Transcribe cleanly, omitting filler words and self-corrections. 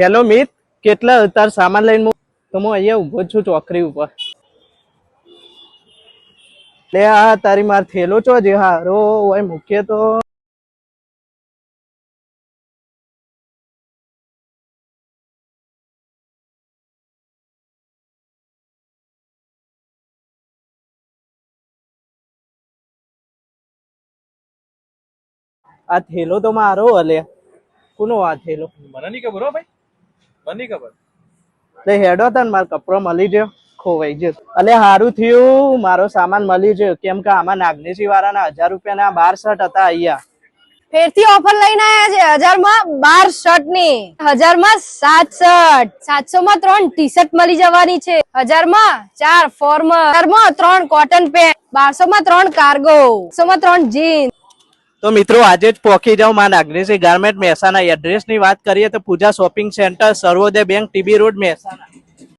Hello મિત, કેટલા તાર સામાન લઈને તો હું અહીંયા ઉભો છું ચોકરી ઉપર. લે આ તારી માર થેલો છો જે હારો હોય મૂકીએ તો આ થેલો તો મારો હલે કોનો આ થેલો મને નહીં ખબર હો ભાઈ, મને નહીં ખબર. લે હેડો તન મારો કપડો મળી ગયો, ખોવાઈ ગયો. અલે હારું થયું મારો સામાન મળી ગયો, કેમ કે આમાં નાગનેશી વાળાના 1000 રૂપિયાના 12 શર્ટ હતા. અહીંયા ફેરથી ઓફર લઈને આવ્યા છે 1000 માં 12 શર્ટ ની, 1000 માં 7 શર્ટ, 700 માં 3 ટી શર્ટ મળી જવાની છે, 1000 માં 4 ફોર્મલ, 1000 માં 3 કોટન પેન્ટ, 1200 માં 3 કાર્ગો, 100 માં 3 જીન્સ. તો મિત્રો આજે જ પહોંચી જાઓ માં નાગનેશી ગાર્મેન્ટ મહેસાણા. એડ્રેસ ની વાત કરીએ તો પૂજા શોપિંગ સેન્ટર, સર્વોદય બેંક, ટીબી રોડ, મહેસાણા.